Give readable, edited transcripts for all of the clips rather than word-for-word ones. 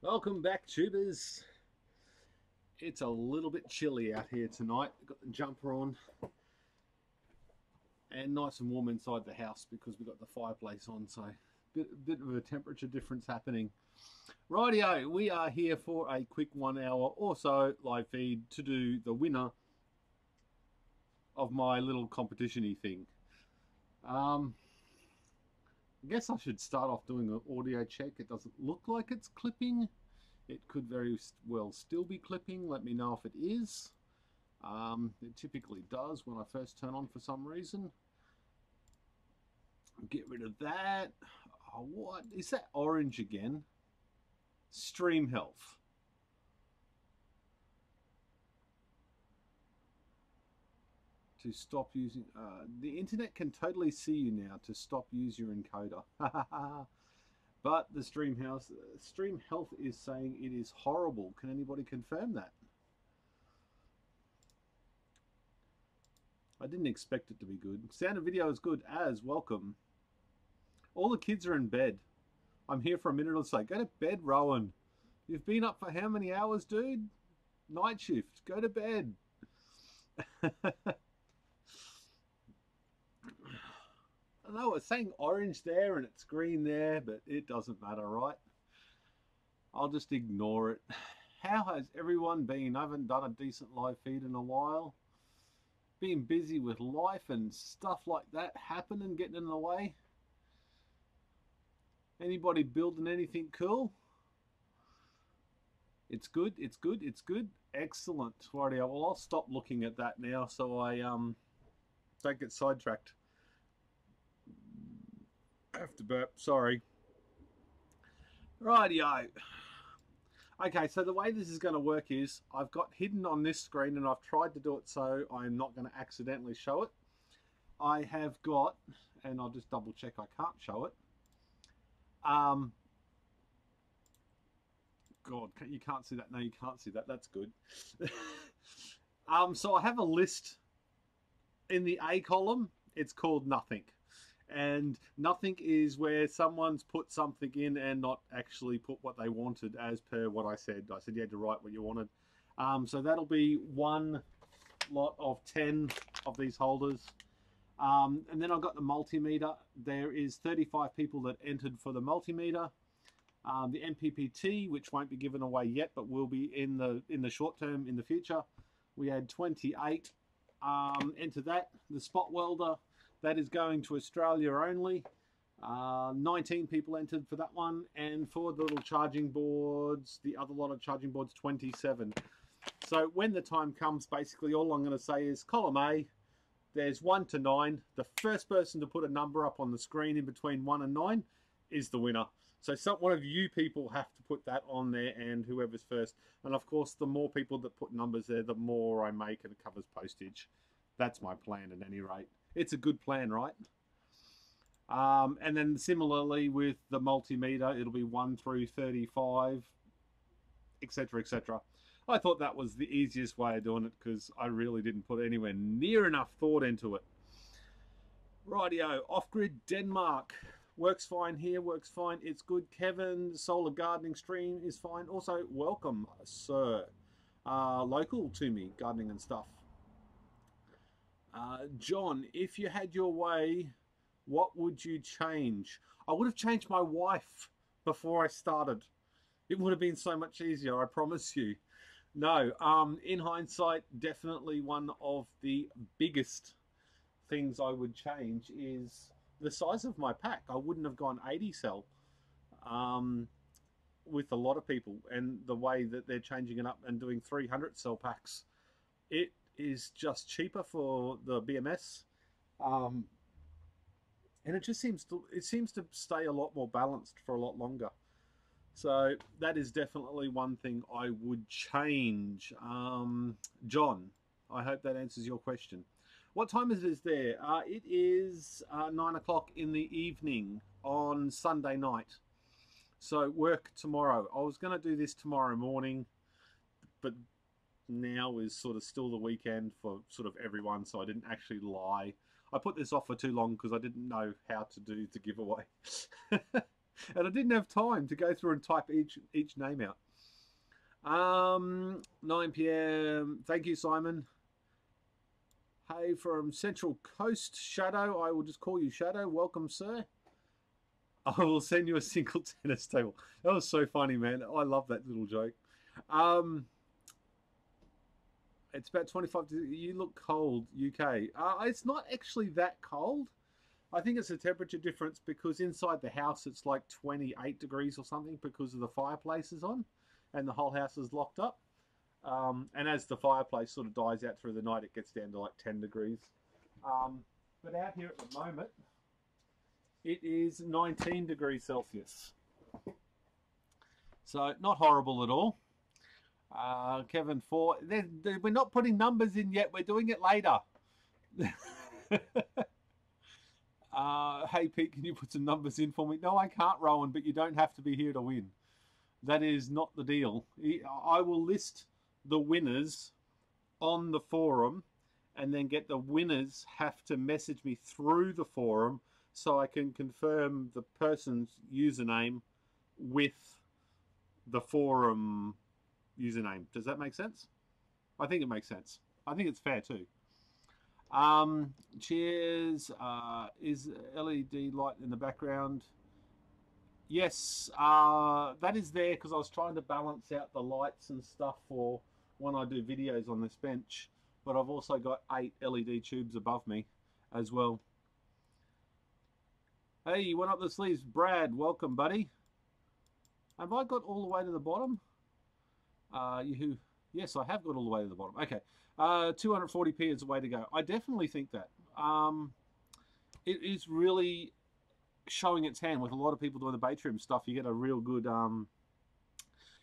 Welcome back, tubers. It's a little bit chilly out here tonight. Got the jumper on and nice and warm inside the house because we've got the fireplace on, so bit of a temperature difference happening. Rightio, we are here for a quick 1 hour or so live feed to do the winner of my little competition-y thing. I guess I should start off doing an audio check. It doesn't look like it's clipping. It could very well still be clipping. Let me know if it is. It typically does when I first turn on for some reason. Get rid of that. Oh, what is that orange again? Stream health. To stop using the internet can totally see you now. To stop use your encoder. But the stream health is saying it is horrible. Can anybody confirm that? I didn't expect it to be good. Sound and video is good as welcome. All the kids are in bed. I'm here for a minute or so. Go to bed, Rowan. You've been up for how many hours, dude? Night shift. Go to bed. I know it's saying orange there and it's green there, but it doesn't matter, right? I'll just ignore it. How has everyone been? I haven't done a decent live feed in a while. Being busy with life and stuff like that happening, getting in the way. Anybody building anything cool? It's good, it's good, it's good. Excellent. Rightio. Well, I'll stop looking at that now so I don't get sidetracked. I have to burp, sorry. Rightio. Okay, so the way this is going to work is I've got hidden on this screen and I've tried to do it so I'm not going to accidentally show it. I have got, and I'll just double check I can't show it. God, you can't see that. No, you can't see that. That's good. So I have a list in the A column. It's called nothing. And nothing is where someone's put something in and not actually put what they wanted as per what I said. I said you had to write what you wanted. So that'll be one lot of 10 of these holders. And then I've got the multimeter. There is 35 people that entered for the multimeter. The MPPT, which won't be given away yet, but will be in the short term in the future. We had 28 enter that. The spot welder, that is going to Australia only. 19 people entered for that one, and for the little charging boards, the other lot of charging boards, 27. So when the time comes, basically all I'm going to say is column A, there's 1 to 9. The first person to put a number up on the screen in between 1 and 9 is the winner. So one of you people have to put that on there, and whoever's first. And of course, the more people that put numbers there, the more I make, and it covers postage. That's my plan at any rate. It's a good plan, right? And then similarly with the multimeter, it'll be 1 through 35, etc., etc. I thought that was the easiest way of doing it because I really didn't put anywhere near enough thought into it. Rightio, off-grid Denmark. Works fine here, works fine. It's good. Kevin, solar gardening stream is fine. Also, welcome, sir. Local to me, gardening and stuff. John, if you had your way, what would you change? I would have changed my wife before I started. It would have been so much easier, I promise you. No, in hindsight, definitely one of the biggest things I would change is the size of my pack. I wouldn't have gone 80 cell with a lot of people, and the way that they're changing it up and doing 300 cell packs. It is just cheaper for the BMS, and it just seems to stay a lot more balanced for a lot longer. So that is definitely one thing I would change. John, I hope that answers your question. What time is it there? It is 9 o'clock in the evening on Sunday night. So work tomorrow. I was going to do this tomorrow morning, but now is sort of still the weekend for sort of everyone, so I didn't actually lie. I put this off for too long because I didn't know how to do the giveaway. And I didn't have time to go through and type each name out. 9 p.m. Thank you, Simon. Hey, from Central Coast, Shadow. I will just call you Shadow. Welcome, sir. I will send you a single tennis table. That was so funny, man. I love that little joke. It's about 25. You look cold, UK. It's not actually that cold. I think it's a temperature difference because inside the house it's like 28 degrees or something because of the fireplace is on and the whole house is locked up. And as the fireplace sort of dies out through the night, it gets down to like 10 degrees. But out here at the moment, it is 19 degrees Celsius. So not horrible at all. Kevin 4. We're not putting numbers in yet. We're doing it later. Hey, Pete, can you put some numbers in for me? No, I can't, Rowan, but you don't have to be here to win. That is not the deal. I will list the winners on the forum and then get the winners have to message me through the forum so I can confirm the person's username with the forum username. Does that make sense? I think it makes sense. I think it's fair too. Cheers. Is LED light in the background? Yes, that is there because I was trying to balance out the lights and stuff for when I do videos on this bench, but I've also got 8 LED tubes above me as well. Hey, you went up the sleeves. Brad, welcome, buddy. Have I got all the way to the bottom? Yes, I have got all the way to the bottom. Okay, 240p is the way to go. I definitely think that. It is really showing its hand with a lot of people doing the Batrium stuff. You get a real good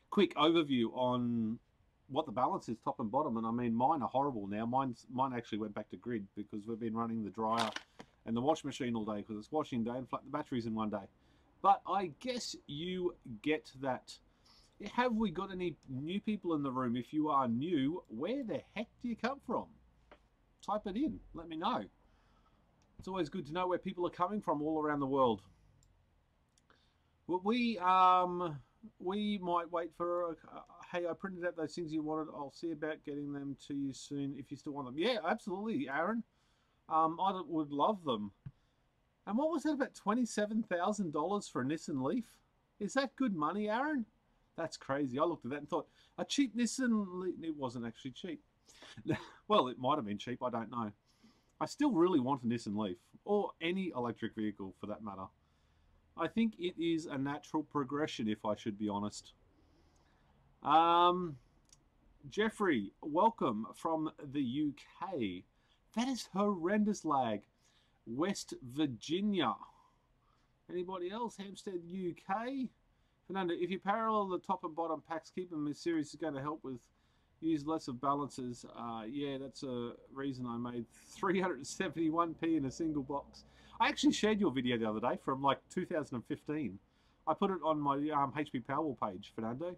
quick overview on what the balance is top and bottom. And I mean, mine are horrible now. Mine actually went back to grid because we've been running the dryer and the wash machine all day because it's washing day and flat the batteries in one day. But I guess you get that. Have we got any new people in the room? If you are new, where the heck do you come from? Type it in. Let me know. It's always good to know where people are coming from all around the world. Well, we might wait for hey, I printed out those things you wanted. I'll see about getting them to you soon if you still want them. Yeah, absolutely, Aaron. I would love them. And what was that, about $27,000 for a Nissan Leaf? Is that good money, Aaron? That's crazy. I looked at that and thought, a cheap Nissan Leaf. It wasn't actually cheap. Well, it might have been cheap. I don't know. I still really want a Nissan Leaf, or any electric vehicle for that matter. I think it is a natural progression, if I should be honest. Jeffrey, welcome from the UK. That is horrendous lag. West Virginia. Anybody else? Hampstead, UK. Fernando, if you parallel the top and bottom packs, keep them in series is going to help with use less of balances. Yeah, that's a reason I made 371p in a single box. I actually shared your video the other day from like 2015. I put it on my HBPowerwall page, Fernando.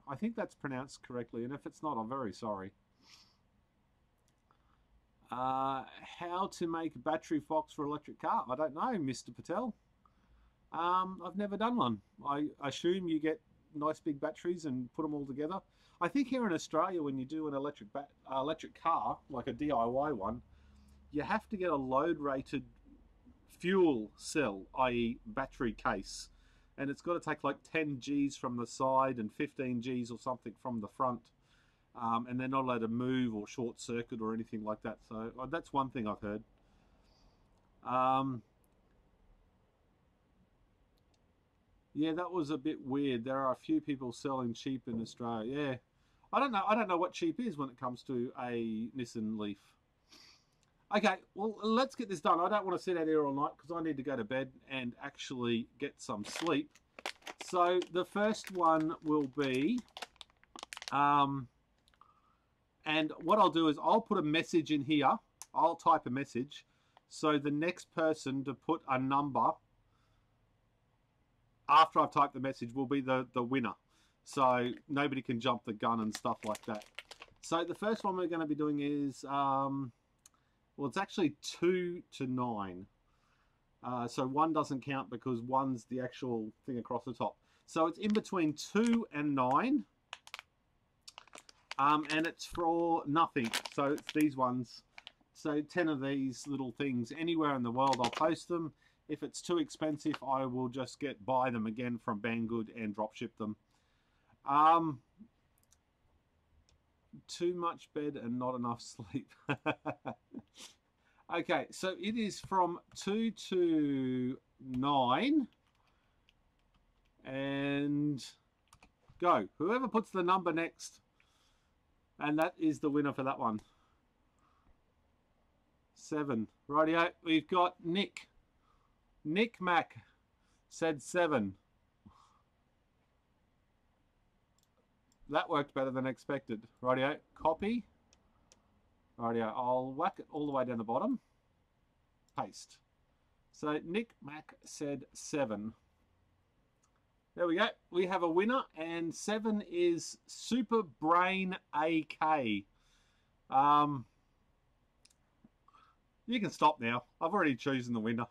I think that's pronounced correctly, and if it's not, I'm very sorry. How to make a battery box for electric car? I don't know, Mr. Patel. I've never done one. I assume you get nice big batteries and put them all together. I think here in Australia, when you do an electric car, like a DIY one, you have to get a load-rated fuel cell, i.e. battery case. And it's got to take like 10 Gs from the side and 15 Gs or something from the front. And they're not allowed to move or short circuit or anything like that. So that's one thing I've heard. Yeah, that was a bit weird. There are a few people selling cheap in Australia. Yeah, I don't know what cheap is when it comes to a Nissan Leaf. Okay, well, let's get this done. I don't want to sit out here all night because I need to go to bed and actually get some sleep. So the first one will be, and what I'll do is I'll put a message in here. I'll type a message. So the next person to put a number after I've typed the message will be the winner. So nobody can jump the gun and stuff like that. So the first one we're going to be doing is, well, it's actually 2 to 9. So 1 doesn't count because 1's the actual thing across the top. So it's in between 2 and 9. And it's for nothing. So it's these ones. So 10 of these little things. Anywhere in the world I'll post them. If it's too expensive, I will just buy them again from Banggood and drop ship them. Too much bed and not enough sleep. Okay, so it is from 2 to 9. And go. Whoever puts the number next. And that is the winner for that one. 7. Rightio. We've got Nick. Nick Mac said 7. That worked better than expected. Rightio. Copy. Rightio. I'll whack it all the way down the bottom. Paste. So Nick Mac said 7. There we go. We have a winner, and 7 is Super Brain AK. You can stop now. I've already chosen the winner.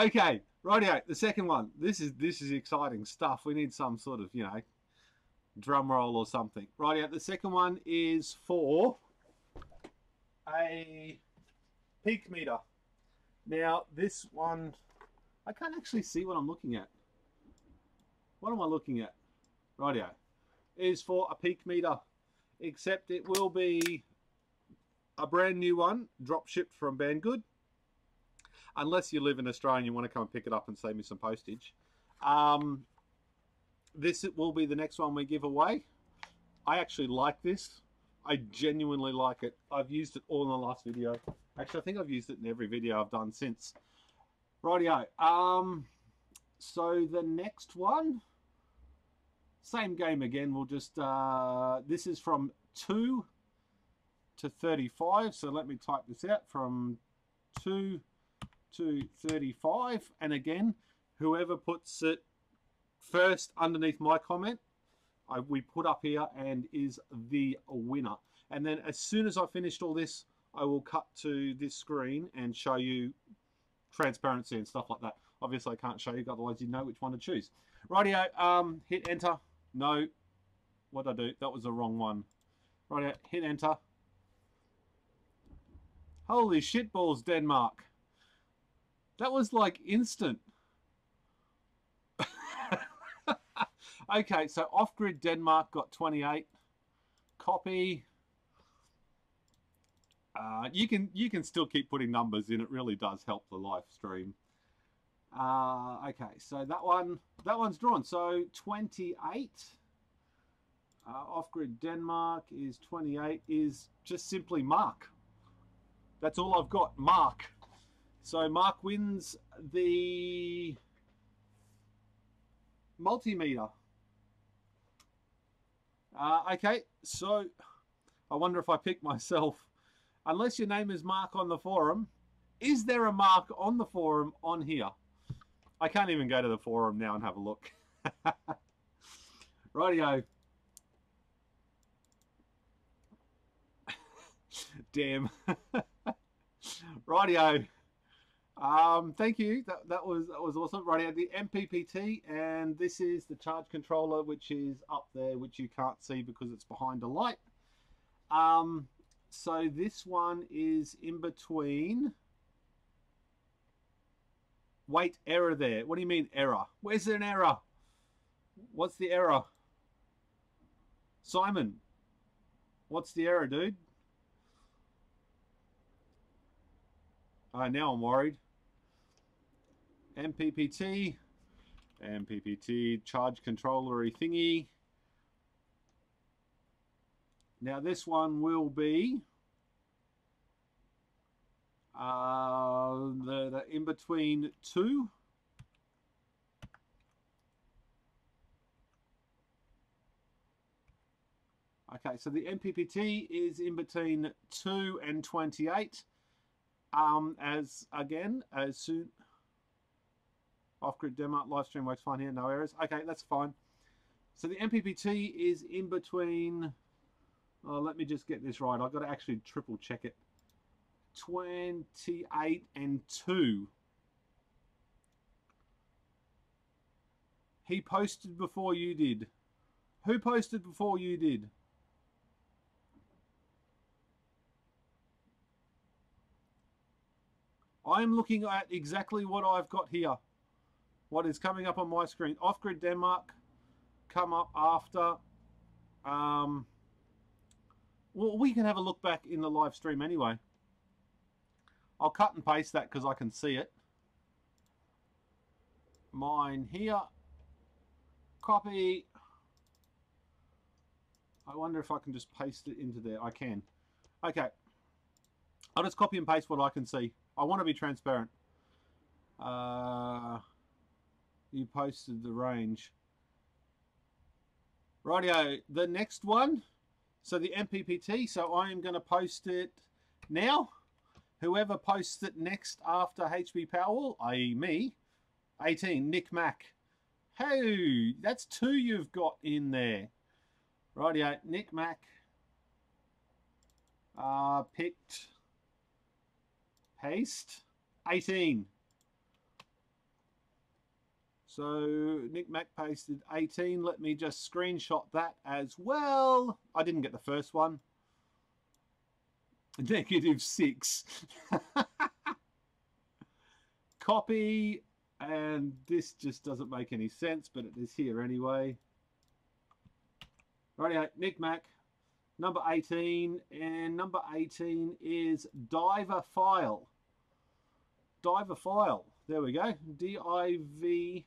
Okay, rightio. The second one. This is exciting stuff. We need some sort of, you know, drum roll or something. Rightio. The second one is for a peak meter. Now this one, I can't actually see what I'm looking at. What am I looking at? Rightio. Is for a peak meter, except it will be a brand new one, drop shipped from Banggood. Unless you live in Australia and you want to come and pick it up and save me some postage. This will be the next one we give away. I actually like this. I genuinely like it. I've used it all in the last video. Actually, I think I've used it in every video I've done since. Rightio. So the next one, same game again. We'll just, this is from 2 to 35. So let me type this out, from 2 to 35. And again, whoever puts it first underneath my comment, we put up here and is the winner. And then as soon as I finished all this, I will cut to this screen and show you transparency and stuff like that. Obviously I can't show you, otherwise you know which one to choose. Rightio, hit enter. No, what did I do? That was the wrong one. Rightio, hit enter. Holy shitballs, Denmark. That was like instant. Okay, so off-grid Denmark got 28. Copy. You can still keep putting numbers in. It really does help the live stream. Okay, so that one's drawn. So 28. Off-grid Denmark is 28. Is just simply Mark. That's all I've got. Mark. So Mark wins the multimeter. Okay, so I wonder if I pick myself. Unless your name is Mark on the forum, is there a Mark on the forum on here? I can't even go to the forum now and have a look. Rightio. Damn. Rightio. Thank you. That was awesome. Rightio. The MPPT, and this is the charge controller, which is up there, which you can't see because it's behind a light. So this one is in between. Wait, error there. What do you mean error? Where's an error? What's the error? Simon, what's the error, dude? Now I'm worried. MPPT charge controller-y thingy. Now this one will be the in between 2. Okay, so the MPPT is in between 2 and 28. As soon off-grid demo live stream works fine here, no errors. Okay, that's fine. So the MPPT is in between. Oh, let me just get this right. I've got to actually triple check it. 28 and 2. He posted before you did. Who posted before you did? I'm looking at exactly what I've got here. What is coming up on my screen. Off-Grid Denmark come up after. Well, we can have a look back in the live stream anyway. I'll cut and paste that because I can see it. Mine here. Copy. I wonder if I can just paste it into there. I can. Okay. I'll just copy and paste what I can see. I want to be transparent. You posted the range. Rightio. The next one. So the MPPT. So I am going to post it now. Whoever posts it next after HBPowerwall, i.e. me, 18, Nick Mac. Hey, that's 2 you've got in there. Rightio, Nick Mac. Picked. Paste. 18. So Nick Mac pasted 18. Let me just screenshot that as well. I didn't get the first one. -6. Copy, and this just doesn't make any sense, but it is here anyway. Rightio, Nick Mac, number 18, and number 18 is Diver File. Diver File, there we go, D-I-V-E-R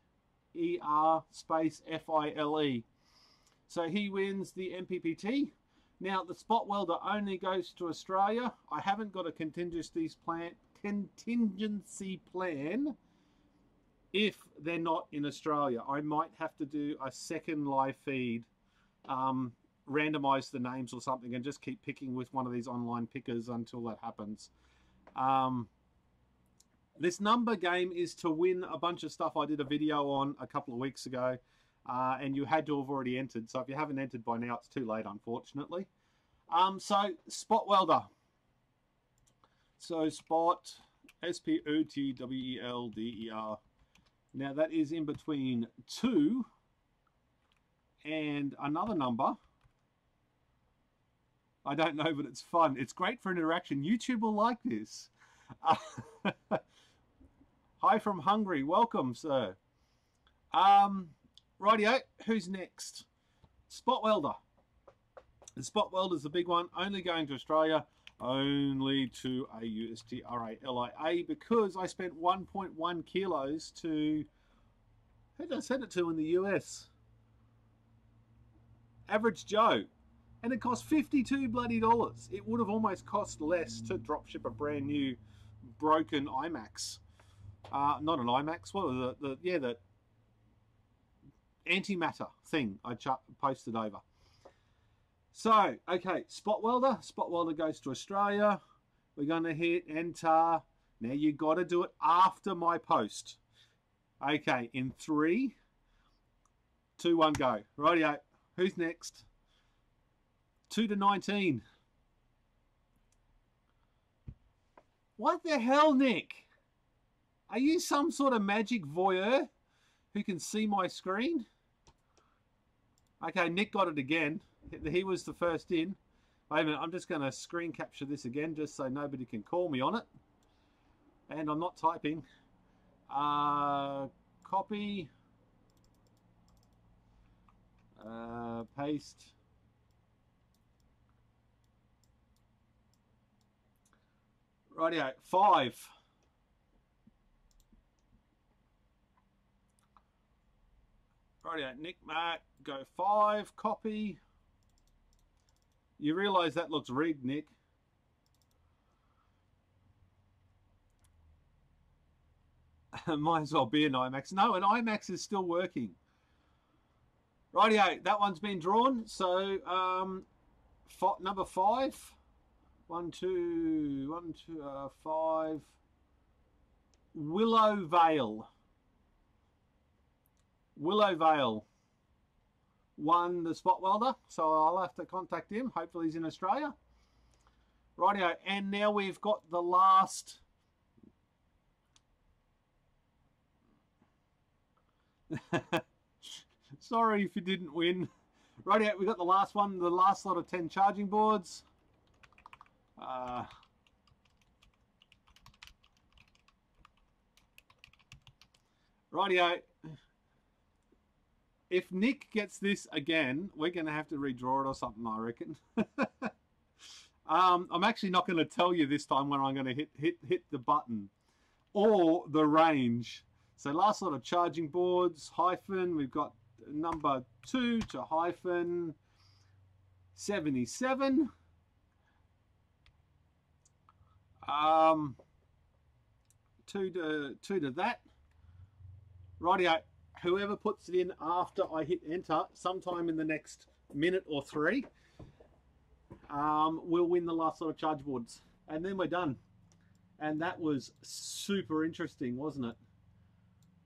space F-I-L-E. So he wins the MPPT. Now, the spot welder only goes to Australia. I haven't got a contingency plan if they're not in Australia. I might have to do a second live feed, randomize the names or something, and just keep picking with one of these online pickers until that happens. This number game is to win a bunch of stuff I did a video on a couple of weeks ago. And you had to have already entered. So if you haven't entered by now, it's too late, unfortunately. So spot welder. So spot, S-P-O-T-W-E-L-D-E-R. Now that is in between 2 and another number. I don't know, but it's fun. It's great for interaction. YouTube will like this. Hi from Hungary. Welcome, sir. Rightio, who's next? Spot welder. The spot welder is the big one, only going to Australia, only to AUSTRALIA, because I spent 1.1 kilos to, who did I send it to in the US? Average Joe. And it cost $52 bloody dollars. It would have almost cost less to drop ship a brand new broken IMAX. Not an IMAX, what was it? The antimatter thing I posted over. So, okay, spot welder. Spot welder goes to Australia. We're going to hit enter. Now you got to do it after my post. Okay, in 3, 2, 1, go. Rightio. Who's next? 2 to 19. What the hell, Nick? Are you some sort of magic voyeur who can see my screen? Okay, Nick got it again. He was the first in. Wait a minute, I'm just going to screen capture this again just so nobody can call me on it. And I'm not typing. Copy. Paste. Rightio, 5. Rightio, Nick Mac, go 5, copy. You realise that looks rigged, Nick. Might as well be an IMAX. No, an IMAX is still working. Rightio, that one's been drawn. So, number 5. 1, 2, 5. Willow Vale. Willow Vale won the spot welder, so I'll have to contact him. Hopefully he's in Australia. Rightio, and now we've got the last. Sorry if you didn't win. Rightio, we got the last one, the last lot of 10 charging boards. Rightio. If Nick gets this again, we're going to have to redraw it or something, I reckon. I'm actually not going to tell you this time when I'm going to hit the button or the range. So last lot of charging boards, hyphen, we've got number 2 to hyphen 77. 2 to that. Rightio. Whoever puts it in after I hit enter, sometime in the next minute or 3, will win the last lot of charge boards. And then we're done. And that was super interesting, wasn't it?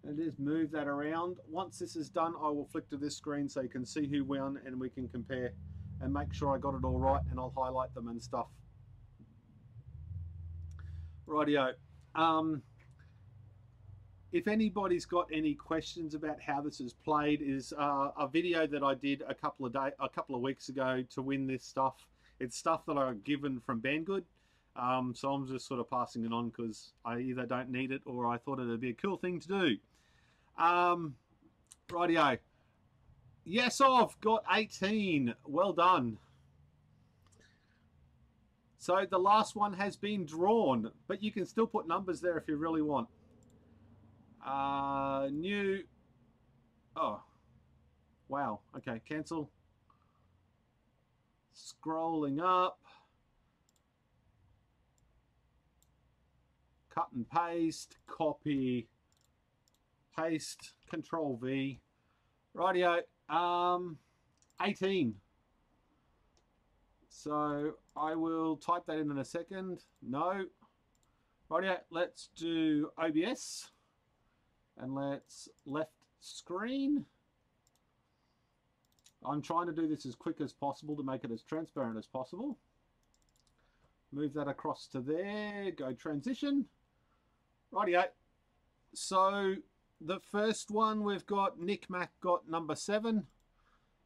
And just move that around. Once this is done, I will flick to this screen so you can see who won and we can compare and make sure I got it all right, and I'll highlight them and stuff. Rightio. If anybody's got any questions about how this is played, is a video that I did a couple of weeks ago to win this stuff. It's stuff that I got given from Banggood, so I'm just sort of passing it on because I either don't need it or I thought it'd be a cool thing to do. Rightio. Yes, I've got 18. Well done. So the last one has been drawn, but you can still put numbers there if you really want. New. Oh, wow. Okay, cancel. Scrolling up. Cut and paste. Copy. Paste. Control V. Rightio. 18. So I will type that in a second. No. Rightio. Let's do OBS. And let's left screen. I'm trying to do this as quick as possible to make it as transparent as possible. Move that across to there. Go transition. Rightio. So the first one we've got, Nick Mac got number 7.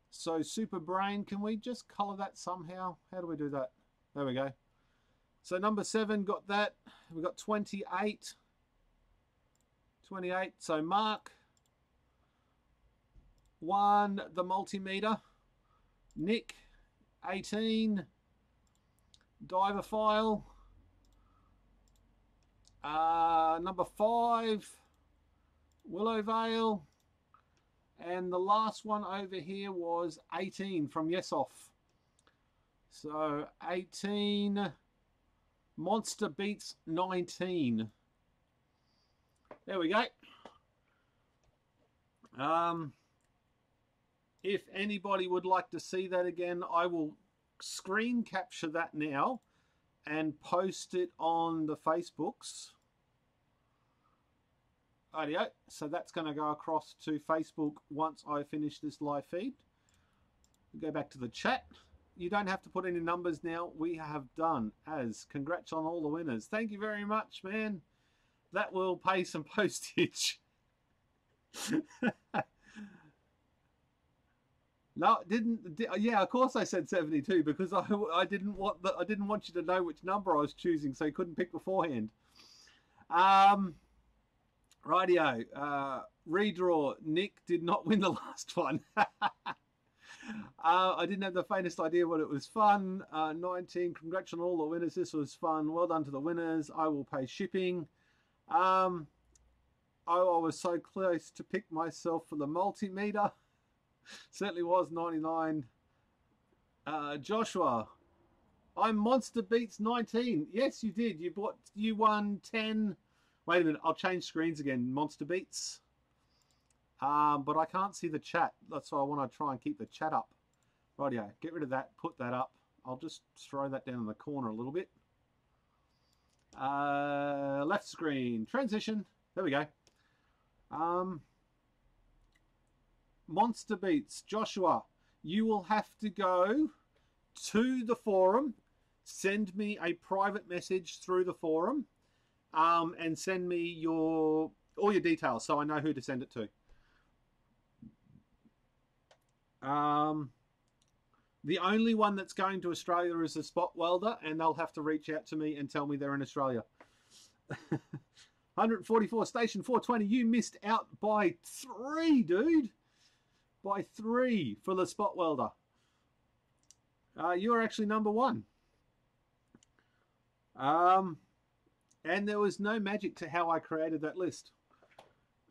So Super Brain, can we just color that somehow? How do we do that? There we go. So number 7 got that. We've got 28. 28. So Mark 1, the multimeter. Nick 18. Diver file. Number 5, Willow Vale. And the last one over here was 18 from Yesoff. So 18, Monster Beats 19. There we go. If anybody would like to see that again, I will screen capture that now and post it on the Facebooks. Rightio. So that's going to go across to Facebook once I finish this live feed. Go back to the chat. You don't have to put any numbers now. We have done as. Congrats on all the winners. Thank you very much, man. That will pay some postage. No, yeah, of course I said 72 because I didn't want you to know which number I was choosing, so you couldn't pick beforehand. Rightio. Redraw. Nick did not win the last one. I didn't have the faintest idea what it was fun. 19. Congrats on all the winners. This was fun. Well done to the winners. I will pay shipping. I was so close to pick myself for the multimeter. Certainly was 99. Joshua, I'm Monster Beats 19. Yes, you did. You won 10. Wait a minute. I'll change screens again. Monster Beats. But I can't see the chat. That's why I want to try and keep the chat up. Rightio. Get rid of that. Put that up. I'll just throw that down in the corner a little bit. Left screen. Transition. There we go. Monster Beats. Joshua, you will have to go to the forum send me a private message through the forum, and send me all your details so I know who to send it to. The only one that's going to Australia is a spot welder, and they'll have to reach out to me and tell me they're in Australia. 144, station 420. You missed out by 3, dude. By 3 for the spot welder. You're actually number 1. And there was no magic to how I created that list.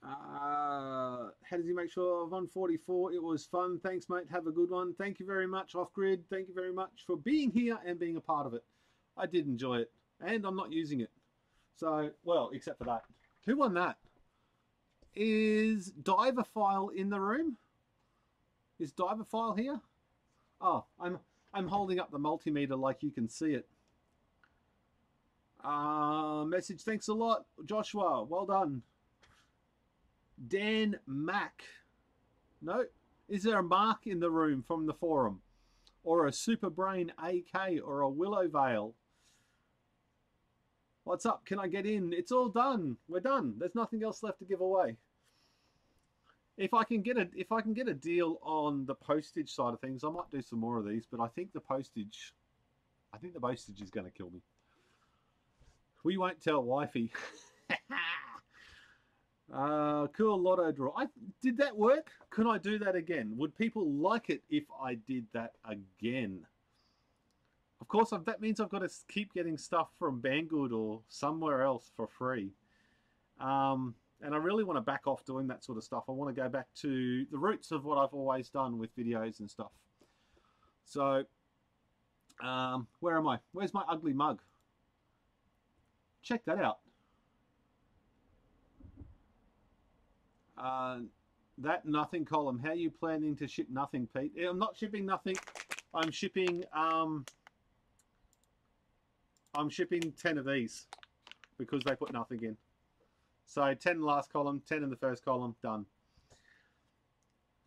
How does he make sure of 144? It was fun. Thanks, mate. Have a good one. Thank you very much, Off Grid. Thank you very much for being here and being a part of it. I did enjoy it, and I'm not using it. So, well, except for that. Who won that? Is Diver File in the room? Is Diver File here? Oh, I'm holding up the multimeter like you can see it. Message, thanks a lot, Joshua. Well done. Dan Mack. No, is there a Mark in the room from the forum, or a Super Brain AK, or a Willow Vale? What's up? Can I get in? It's all done. We're done. There's nothing else left to give away. If I can get a deal on the postage side of things, I might do some more of these. But I think the postage is going to kill me. We won't tell wifey. Cool lotto draw. Did that work? Could I do that again? Would people like it if I did that again? Of course, that means I've got to keep getting stuff from Banggood or somewhere else for free. And I really want to back off doing that sort of stuff. I want to go back to the roots of what I've always done with videos and stuff. So, where am I? Where's my ugly mug? Check that out. That nothing column. How are you planning to ship nothing, Pete? I'm not shipping nothing. I'm shipping 10 of these because they put nothing in. So 10 in the last column, 10 in the first column, done.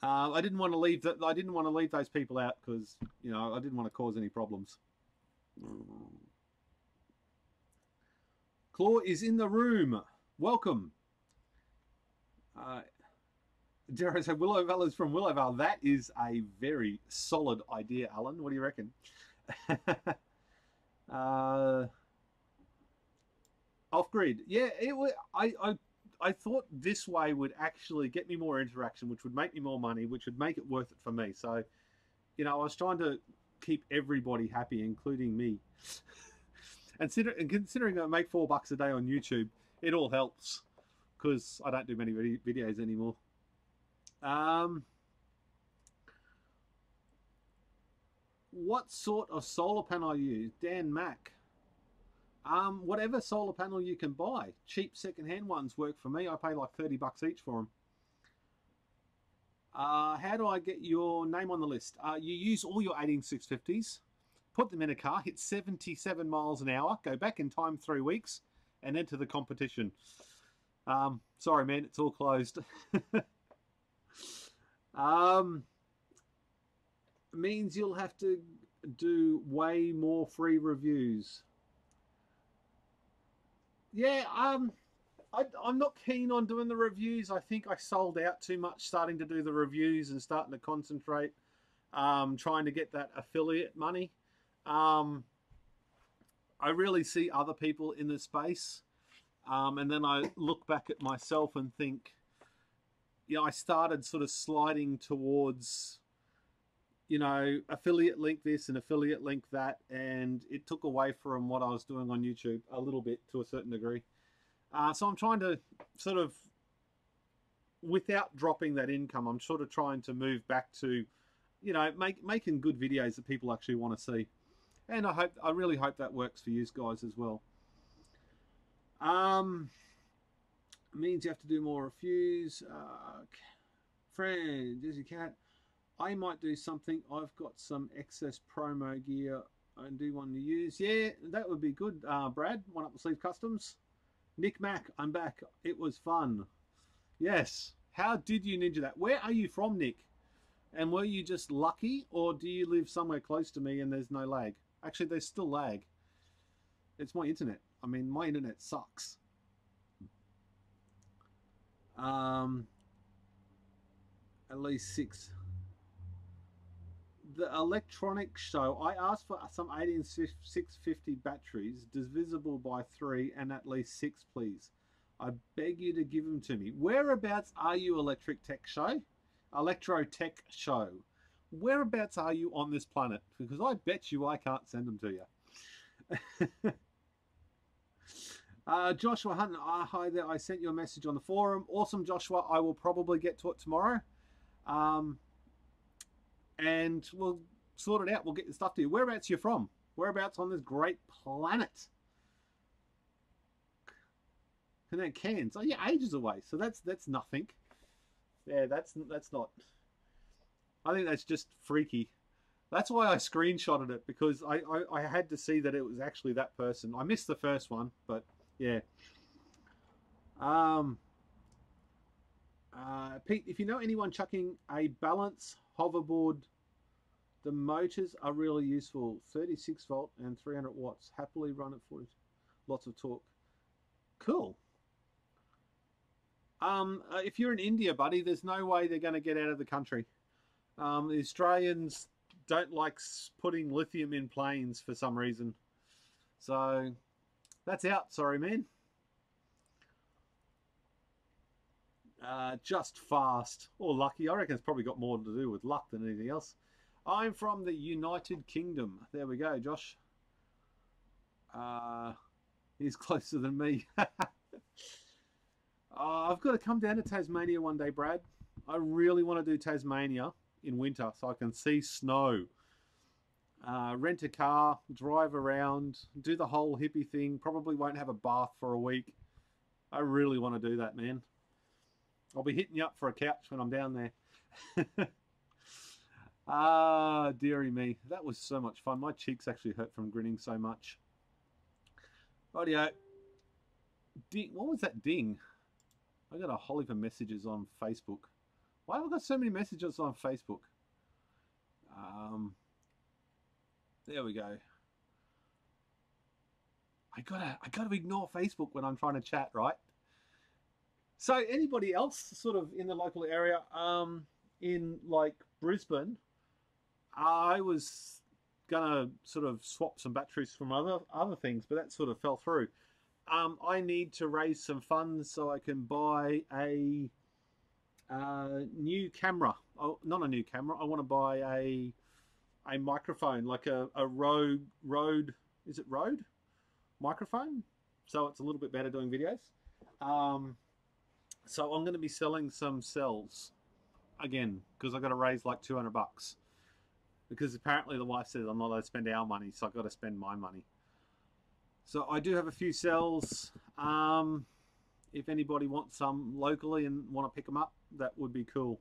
I didn't want to leave that. I didn't want to leave those people out because, you know, I didn't want to cause any problems. Claw is in the room. Welcome. Dare I say Willow Vale is from Willow Vale. That is a very solid idea, Alan. What do you reckon? Off grid. Yeah, I thought this way would actually get me more interaction, which would make me more money, which would make it worth it for me. So, you know, I was trying to keep everybody happy, including me. And considering I make $4 a day on YouTube, it all helps because I don't do many videos anymore. What sort of solar panel I use? Dan Mack. Whatever solar panel you can buy. Cheap second-hand ones work for me. I pay like $30 each for them. How do I get your name on the list? You use all your 18650s, put them in a car, hit 77 miles an hour, go back in time 3 weeks, and enter the competition. Sorry, man, it's all closed. Means you'll have to do way more free reviews. Yeah, I'm not keen on doing the reviews. I think I sold out too much starting to do the reviews and starting to concentrate trying to get that affiliate money. I really see other people in the space, and then I look back at myself and think, you know, I started sort of sliding towards, you know, affiliate link this and affiliate link that, and it took away from what I was doing on YouTube a little bit to a certain degree. So I'm trying to sort of, without dropping that income, I'm sort of trying to move back to, you know, making good videos that people actually want to see. And I really hope that works for you guys as well. Means you have to do more reviews. Friend, Dizzy Cat, I might do something. I've got some excess promo gear I do want to use. Yeah, that would be good. Brad, One Up the Sleeve Customs. Nick Mack, I'm back. It was fun. Yes. How did you ninja that? Where are you from, Nick? And were you just lucky, or do you live somewhere close to me and there's no lag? Actually, there's still lag. It's my internet. I mean, my internet sucks. At least 6. The electronic show, I asked for some 18650 batteries, divisible by 3 and at least 6, please. I beg you to give them to me. Whereabouts are you, Electro Tech Show? Whereabouts are you on this planet? Because I bet you I can't send them to you. Joshua Hunt, hi there. I sent you a message on the forum. Awesome, Joshua. I will probably get to it tomorrow. And we'll sort it out. We'll get the stuff to you. Whereabouts you're from? Whereabouts on this great planet? And then Cairns. Oh, yeah, ages away. So that's nothing. Yeah, that's not. I think that's just freaky. That's why I screenshotted it, because I had to see that it was actually that person. I missed the first one, but yeah. Pete, if you know anyone chucking a balance hoverboard, the motors are really useful. 36 volt and 300 watts. Happily run at 40. Lots of torque. Cool. If you're in India, buddy, there's no way they're going to get out of the country. The Australians don't like putting lithium in planes for some reason. So that's out. Sorry, man. Just fast or lucky. I reckon it's probably got more to do with luck than anything else. I'm from the United Kingdom. There we go, Josh. He's closer than me. I've got to come down to Tasmania one day, Brad. I really want to do Tasmania in winter so I can see snow. Rent a car, drive around, do the whole hippie thing. Probably won't have a bath for a week. I really want to do that, man. I'll be hitting you up for a couch when I'm down there. Dearie me. That was so much fun. My cheeks actually hurt from grinning so much. Rightio. Ding. What was that ding? I got a whole heap of messages on Facebook. Why have I got so many messages on Facebook? There we go. I gotta ignore Facebook when I'm trying to chat, right? So anybody else sort of in the local area, in like Brisbane, I was gonna sort of swap some batteries from other things, but that sort of fell through. I need to raise some funds so I can buy a new camera. Oh, not a new camera. I want to buy a microphone, like a Rode. Is it Rode microphone? So it's a little bit better doing videos. So I'm going to be selling some cells again because I've got to raise like 200 bucks. Because apparently the wife says I'm not allowed to spend our money, so I've got to spend my money. So I do have a few cells. If anybody wants some locally and want to pick them up, that would be cool.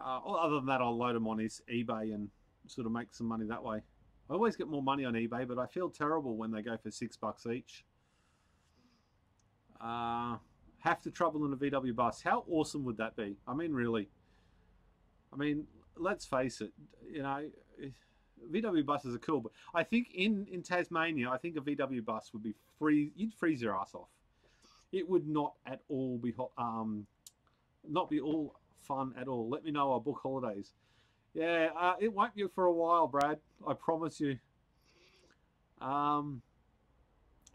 Other than that, I'll load them on his eBay and sort of make some money that way. I always get more money on eBay, but I feel terrible when they go for $6 each. Have to trouble in a VW bus. How awesome would that be? I mean, really. I mean, let's face it. You know, VW buses are cool, but I think in Tasmania, I think a VW bus would be free. You'd freeze your ass off. It would not at all be not be all fun at all. Let me know. I'll book holidays. Yeah, it won't be for a while, Brad. I promise you. And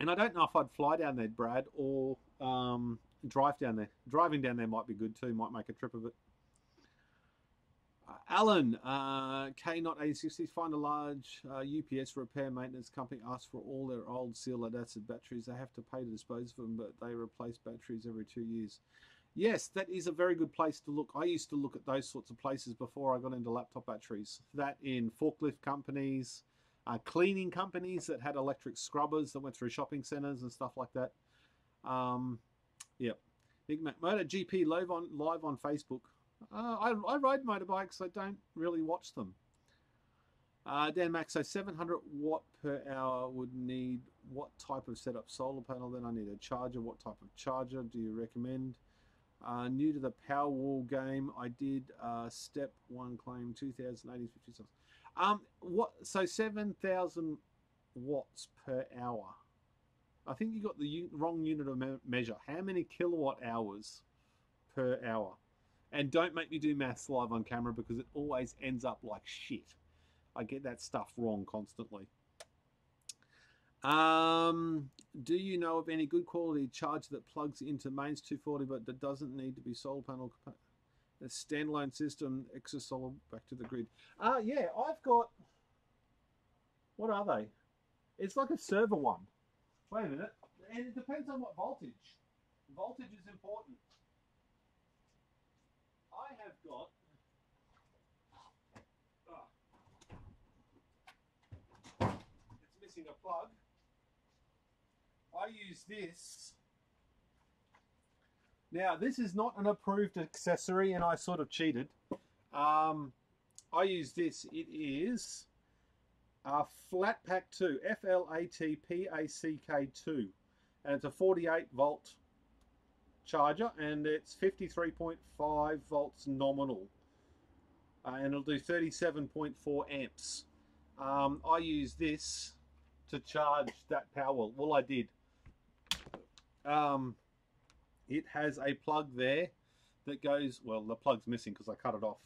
I don't know if I'd fly down there, Brad, or drive down there. Driving down there might be good too. Might make a trip of it. Alan, K-Not-86, find a large UPS repair maintenance company, ask for all their old lead-acid batteries. They have to pay to dispose of them, but they replace batteries every 2 years. Yes, that is a very good place to look. I used to look at those sorts of places before I got into laptop batteries. That in forklift companies, cleaning companies that had electric scrubbers that went through shopping centres and stuff like that. Yep. Big Mac Motor GP live on Facebook. I ride motorbikes. I don't really watch them. Dan Max, so 700 watt per hour would need what type of setup? Solar panel, then I need a charger. What type of charger do you recommend? New to the Powerwall game, I did step one claim 2080 50 cents. So 7,000 watts per hour. I think you got the wrong unit of measure. How many kilowatt hours per hour? And don't make me do maths live on camera because it always ends up like shit. I get that stuff wrong constantly. Do you know of any good quality charger that plugs into mains 240 but that doesn't need to be solar panel? A standalone system, extra solar back to the grid. Yeah, I've got. What are they? It's like a server one. Wait a minute. And it depends on what voltage. Voltage is important. I have got. It's missing a plug. I use this. Now, this is not an approved accessory, and I sort of cheated. I use this. It is a Flatpack 2, FLATPACK2, and it's a 48 volt charger, and it's 53.5 volts nominal, and it'll do 37.4 amps. I use this to charge that Powerwall. Well, I did. It has a plug there that goes, well, the plug's missing because I cut it off.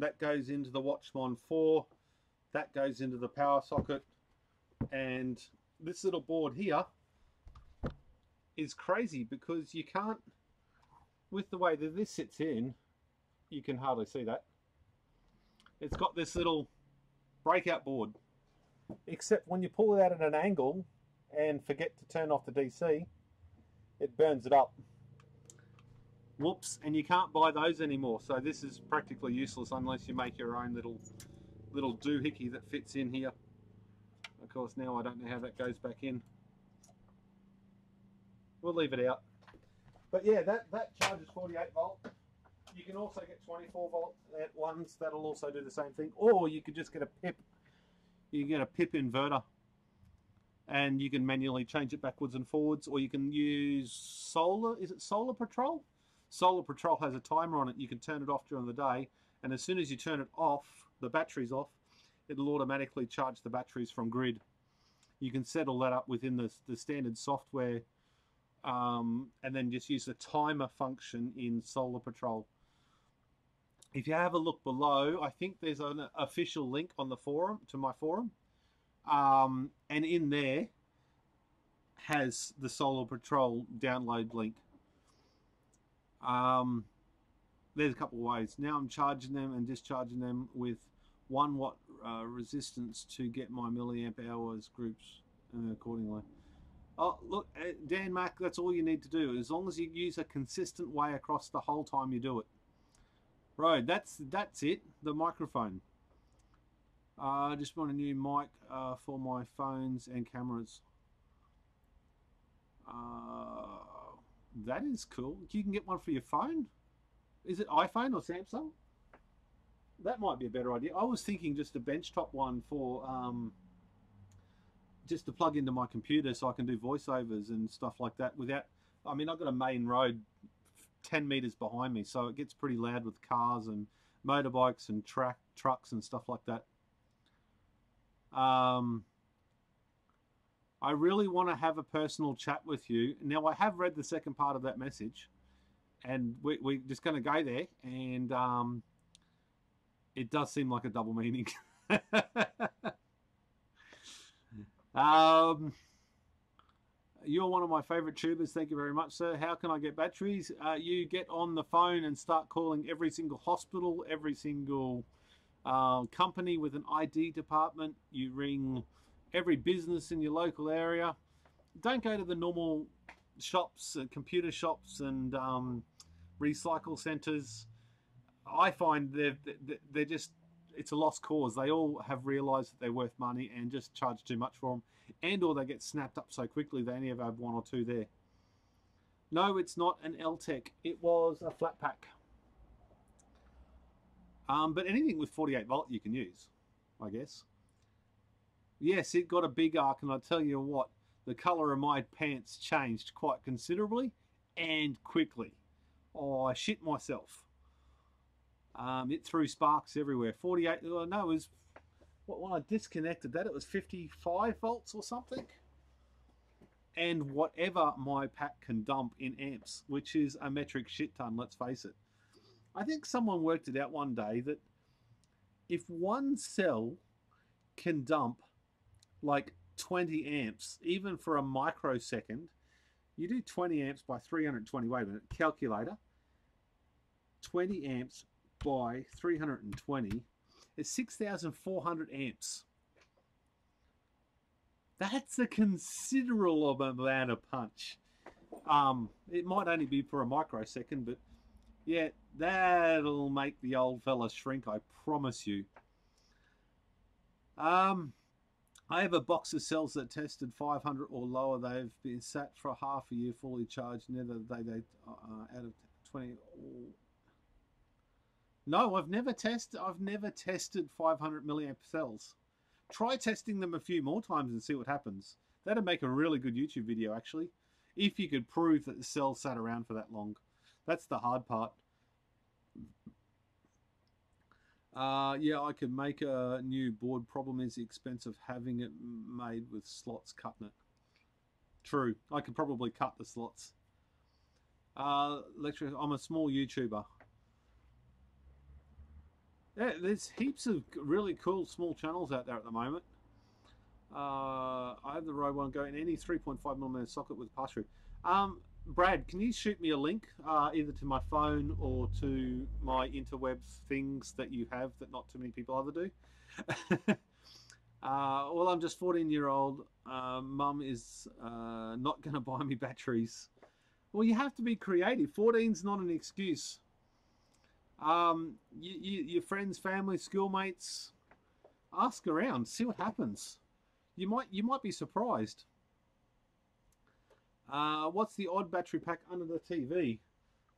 That goes into the Watchmon 4. That goes into the power socket. And this little board here is crazy because you can't, with the way that this sits in, you can hardly see that. It's got this little breakout board. Except when you pull it out at an angle and forget to turn off the DC, it burns it up. Whoops, and you can't buy those anymore. So this is practically useless unless you make your own little doohickey that fits in here. Of course, now I don't know how that goes back in. We'll leave it out. But yeah, that charges 48 volt. You can also get 24 volt at ones. That'll also do the same thing. Or you could just get a PIP. You can get a PIP inverter, and you can manually change it backwards and forwards, or you can use solar. Is it Solar Patrol? Solar Patrol has a timer on it. You can turn it off during the day, and as soon as you turn it off, the battery's off, it'll automatically charge the batteries from grid. You can set all that up within the standard software, and then just use the timer function in Solar Patrol. If you have a look below, I think there's an official link on the forum, to my forum. And in there has the Solar Patrol download link. There's a couple of ways. Now I'm charging them and discharging them with 1 watt resistance to get my milliamp hours groups accordingly. Oh, look, Dan Mac, that's all you need to do. As long as you use a consistent way across the whole time you do it. Right, that's it, the microphone. I just want a new mic for my phones and cameras. That is cool. You can get one for your phone? Is it iPhone or Samsung? That might be a better idea. I was thinking just a benchtop one for just to plug into my computer so I can do voiceovers and stuff like that without, I mean, I've got a main road 10 meters behind me, so it gets pretty loud with cars and motorbikes and trucks and stuff like that. I really want to have a personal chat with you. Now, I have read the second part of that message, and we're just going to go there, and it does seem like a double meaning. You're one of my favorite tubers. Thank you very much, sir. How can I get batteries? You get on the phone and start calling every single hospital, every single company with an ID department. You ring every business in your local area. Don't go to the normal shops, computer shops and recycle centers. I find they're just, it's a lost cause. They all have realized that they're worth money and just charge too much for them, and or they get snapped up so quickly they only ever have 1 or 2 there. No, it's not an L-Tech. It was a flat pack. But anything with 48 volt you can use, I guess. Yes, it got a big arc, and I tell you what, the color of my pants changed quite considerably and quickly. Oh, I shit myself. It threw sparks everywhere. 48, no, it was when I disconnected that, it was 55 volts or something. And whatever my pack can dump in amps, which is a metric shit ton, let's face it. I think someone worked it out one day that if one cell can dump like 20 amps, even for a microsecond, you do 20 amps by 320, wait a minute, calculator, 20 amps by 320 is 6,400 amps. That's a considerable amount of punch. It might only be for a microsecond, but yeah, that'll make the old fella shrink, I promise you. I have a box of cells that tested 500 or lower. They've been sat for half a year fully charged. Neither they out of 20. No, I've never tested 500 milliamp cells. Try testing them a few more times and see what happens. That'd make a really good YouTube video, actually, if you could prove that the cells sat around for that long. That's the hard part. Yeah, I could make a new board. Problem is the expense of having it made with slots cutting it. True, I could probably cut the slots. Lecture. I'm a small YouTuber. Yeah, there's heaps of really cool small channels out there at the moment. I have the Row one going any 3.5mm socket with pass-through. Brad, can you shoot me a link either to my phone or to my interwebs things that you have that not too many people other do? Well, I'm just 14-year-old. Mum is not going to buy me batteries. Well, you have to be creative. 14's not an excuse. Your friends, family, schoolmates, ask around, see what happens. You might be surprised. What's the odd battery pack under the TV?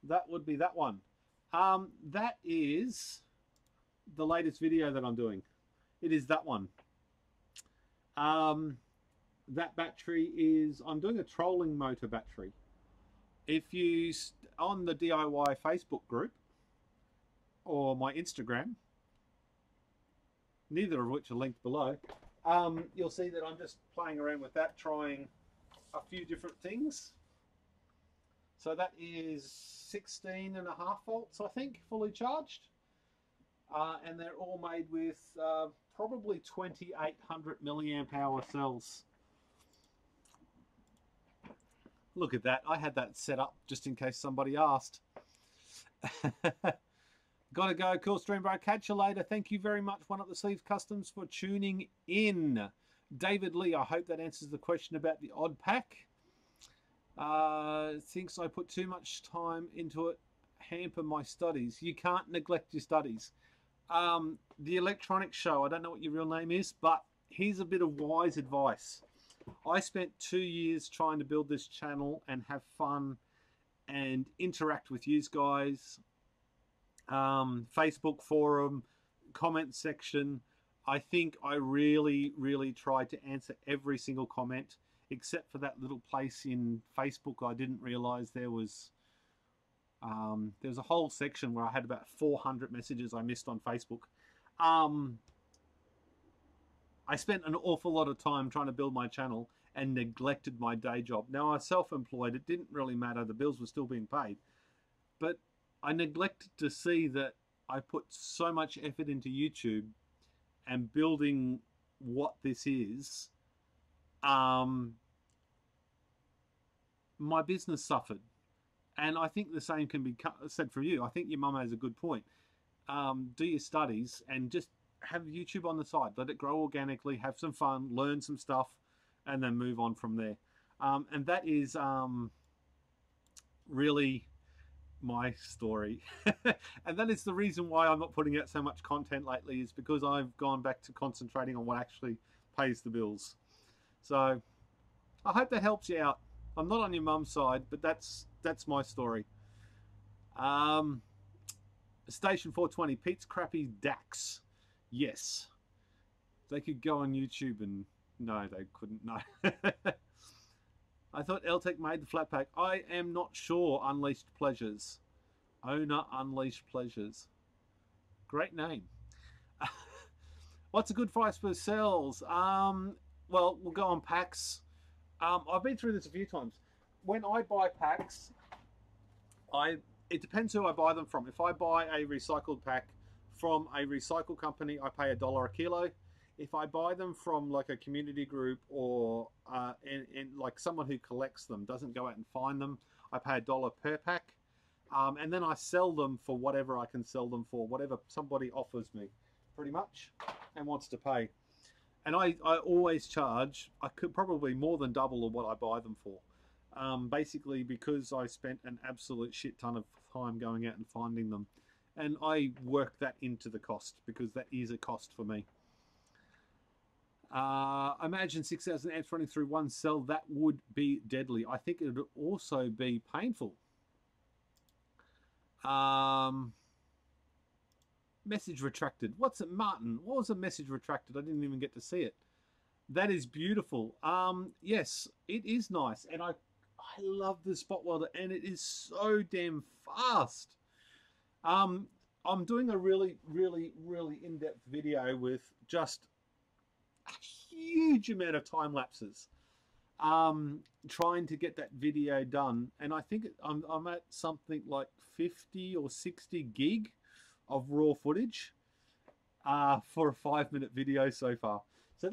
That would be that one. That is the latest video that I'm doing. It is that one. That battery is, I'm doing a trolling motor battery. If you, on the DIY Facebook group, or my Instagram, neither of which are linked below, you'll see that I'm just playing around with that, trying a few different things. So that is 16.5 volts, I think, fully charged. And they're all made with probably 2800 milliamp hour cells. Look at that. I had that set up just in case somebody asked. Gotta go. Cool stream, bro. Catch you later. Thank you very much, One Up the Sleeves Customs, for tuning in. David Lee, I hope that answers the question about the odd pack. Thinks I put too much time into it, hamper my studies. You can't neglect your studies. The Electronics Show, I don't know what your real name is, but here's a bit of wise advice. I spent 2 years trying to build this channel and have fun and interact with you guys. Facebook forum, comment section. I think I really tried to answer every single comment, except for that little place in Facebook. I didn't realize there was a whole section where I had about 400 messages I missed on Facebook. I spent an awful lot of time trying to build my channel and neglected my day job. Now, I was self-employed. It didn't really matter. The bills were still being paid. But I neglected to see that I put so much effort into YouTube and building what this is. My business suffered. And I think the same can be said for you. I think your mum has a good point. Do your studies and just have YouTube on the side. Let it grow organically, have some fun, learn some stuff, and then move on from there. And that is really my story. And that is the reason why I'm not putting out so much content lately, is because I've gone back to concentrating on what actually pays the bills. So I hope that helps you out. I'm not on your mum's side, but that's my story. Station 420, Pete's Crappy Dax. Yes. They could go on YouTube and... No, they couldn't. No. I thought LTEC made the flat pack. I am not sure. Unleashed Pleasures. Owner Unleashed Pleasures. Great name. What's a good price per cells? Well, we'll go on packs. I've been through this a few times. When I buy packs, it depends who I buy them from. If I buy a recycled pack from a recycle company, I pay $1 a kilo. If I buy them from like a community group or like someone who collects them, doesn't go out and find them, I pay $1 per pack. And then I sell them for whatever I can sell them for, whatever somebody offers me, pretty much, and wants to pay. And I always charge, I could probably more than double of what I buy them for. Basically because I spent an absolute shit ton of time going out and finding them. And I work that into the cost because that is a cost for me. Imagine 6,000 amps running through one cell. That would be deadly. I think it would also be painful. Message retracted. What's it, Martin? What was a message retracted? I didn't even get to see it. That is beautiful. Yes, it is nice. And I love the spot welder, and it is so damn fast. I'm doing a really in-depth video with just a huge amount of time lapses, trying to get that video done, and I think I'm at something like 50 or 60 gig of raw footage for a 5-minute video so far. So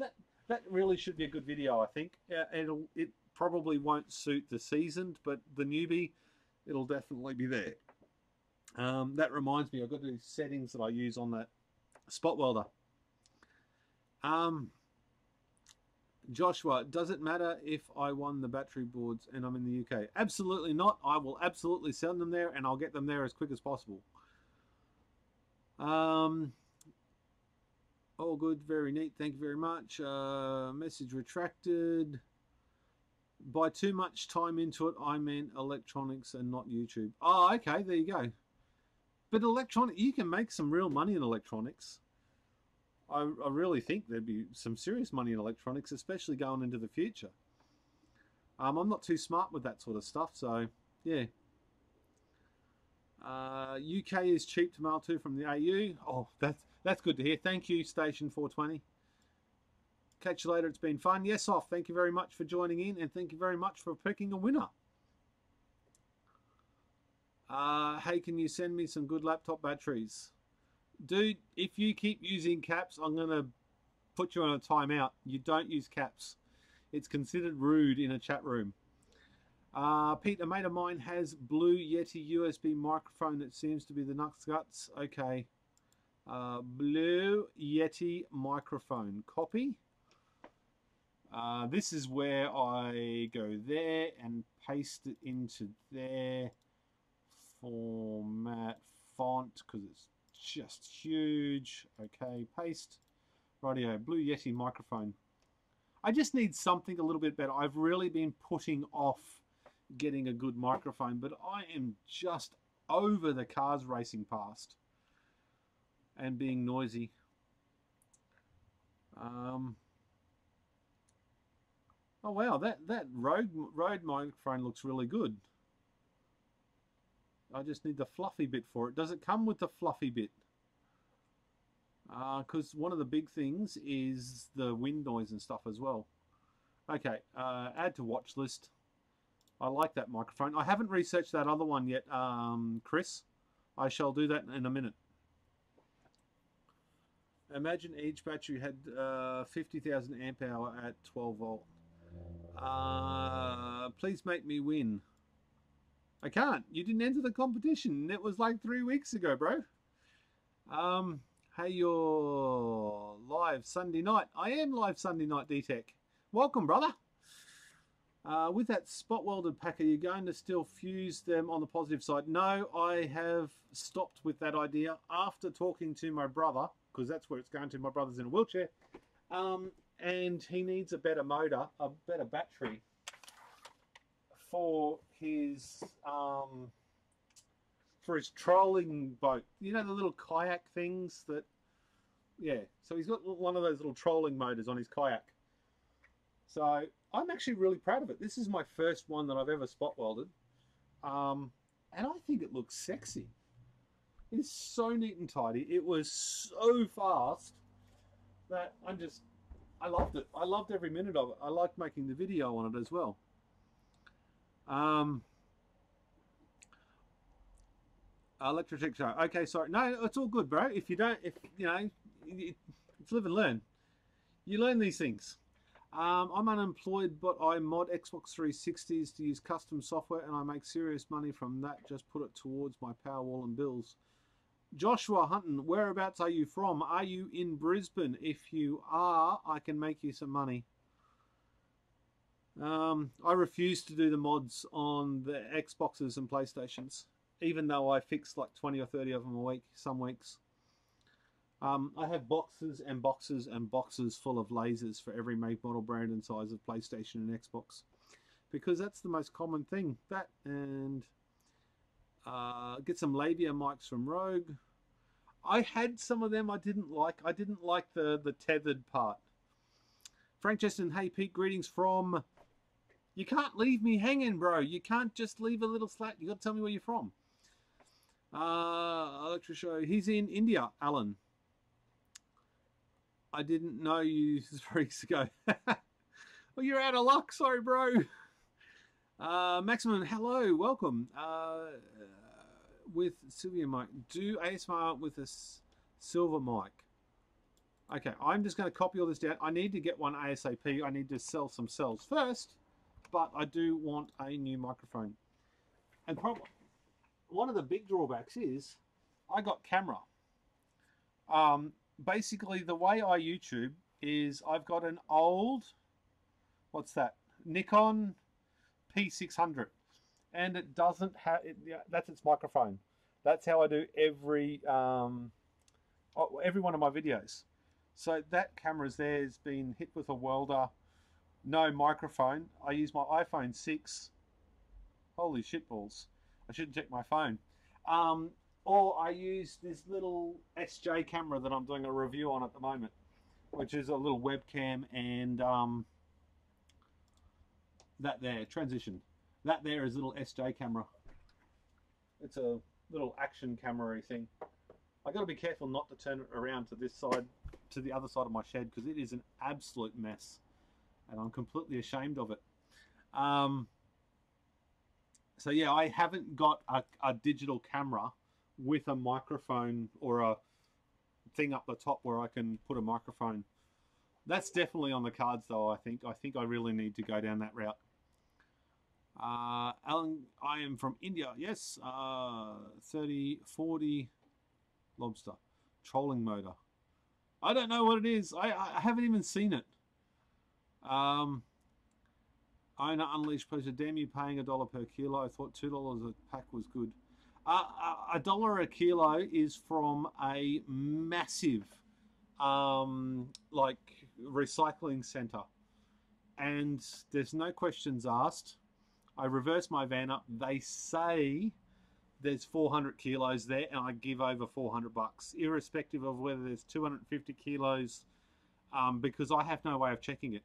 that really should be a good video, I think. It probably won't suit the seasoned, but the newbie, it'll definitely be there. That reminds me, I've got these settings that I use on that spot welder. Joshua, does it matter if I won the battery boards and I'm in the UK? Absolutely not. I will absolutely send them there, and I'll get them there as quick as possible. All good, very neat. Thank you very much. Message retracted. By too much time into it, I meant electronics and not YouTube. Oh, okay, there you go. But you can make some real money in electronics. I really think there'd be some serious money in electronics, especially going into the future. I'm not too smart with that sort of stuff, so yeah. UK is cheap to mail to from the AU. Oh, that's good to hear. Thank you, Station 420. Catch you later. It's been fun. Yes, off. Thank you very much for joining in, and thank you very much for picking a winner. Hey, can you send me some good laptop batteries? Dude, if you keep using caps, I'm going to put you on a timeout. You don't use caps. It's considered rude in a chat room. Pete, a mate of mine has Blue Yeti USB microphone that seems to be the nuts guts. Okay. Blue Yeti microphone. Copy. This is where I go there and paste it into there. Format font, because it's just huge. Okay, paste. Rightio, Blue Yeti microphone. I just need something a little bit better. I've really been putting off getting a good microphone, but I am just over the cars racing past and being noisy. Oh wow, that Rode microphone looks really good. I just need the fluffy bit for it. Does it come with the fluffy bit? Because one of the big things is the wind noise and stuff as well. Okay, add to watch list. I like that microphone. I haven't researched that other one yet, Chris. I shall do that in a minute. Imagine each battery had 50,000 amp hour at 12 volt. Please make me win. I can't. You didn't enter the competition. It was like 3 weeks ago, bro. Hey, you're live Sunday night. I am live Sunday night, D-Tech. Welcome, brother. With that spot welded pack, are you going to still fuse them on the positive side? No, I have stopped with that idea after talking to my brother, because that's where it's going to. My brother's in a wheelchair. And he needs a better motor, a better battery for his trolling boat. You know, the little kayak things that, yeah. So he's got one of those little trolling motors on his kayak. So I'm actually really proud of it. This is my first one that I've ever spot welded. And I think it looks sexy. It's so neat and tidy. It was so fast. that I loved it. I loved every minute of it. I liked making the video on it as well. Electrotech show. Okay, sorry. No, it's all good, bro. If you don't, if you know, it's live and learn. You learn these things. I'm unemployed, but I mod Xbox 360s to use custom software, and I make serious money from that. Just put it towards my Powerwall and bills. Joshua Hunton, whereabouts are you from? Are you in Brisbane? If you are, I can make you some money. I refuse to do the mods on the Xboxes and PlayStations, even though I fix like 20 or 30 of them a week, some weeks. I have boxes and boxes and boxes full of lasers for every make, model, brand and size of PlayStation and Xbox, because that's the most common thing. That and get some labia mics from Rogue. I had some of them I didn't like. I didn't like the tethered part. Frank Justin, hey Pete, greetings from... You can't leave me hanging, bro. You can't just leave a little slat. You got to tell me where you're from. Electro Show. He's in India, Alan. I didn't know you 3 weeks ago. Well, you're out of luck. Sorry, bro. Maximum, hello. Welcome. With Sylvia mic. Do ASMR with a silver mic. Okay, I'm just going to copy all this down. I need to get one ASAP. I need to sell some cells first, but I do want a new microphone. And probably one of the big drawbacks is I got camera. Basically, the way I YouTube is I've got an old, what's that? Nikon P600. And it doesn't have, that's its microphone. That's how I do every one of my videos. So that camera's there has been hit with a welder, no microphone. I use my iPhone 6. Holy shitballs. I shouldn't check my phone. Or I use this little SJ camera that I'm doing a review on at the moment, which is a little webcam and that there, transition. That there is a little SJ camera. It's a little action camera-y thing. I got to be careful not to turn it around to this side, to the other side of my shed, because it is an absolute mess, and I'm completely ashamed of it. So yeah, I haven't got a digital camera with a microphone or a thing up the top where I can put a microphone. That's definitely on the cards, though. I think I really need to go down that route. Alan, I am from India. Yes, 3040 lobster trolling motor. I don't know what it is. I haven't even seen it. Owner Unleashed posted, damn you paying $1 per kilo. I thought $2 a pack was good. $1 a kilo is from a massive like recycling center, and there's no questions asked. I reverse my van up. They say there's 400 kilos there, and I give over $400, irrespective of whether there's 250 kilos, because I have no way of checking it.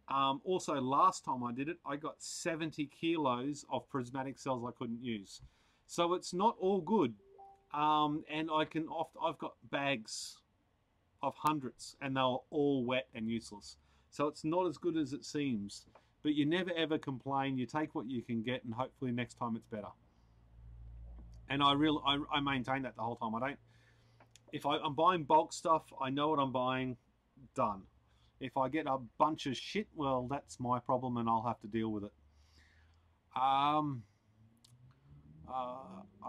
Also, last time I did it, I got 70 kilos of prismatic cells I couldn't use. So it's not all good. And I've got bags of hundreds, and they're all wet and useless. So it's not as good as it seems. But you never ever complain. You take what you can get, and hopefully next time it's better. And I maintain that the whole time. If I'm buying bulk stuff, I know what I'm buying. Done. If I get a bunch of shit, well, that's my problem, and I'll have to deal with it. I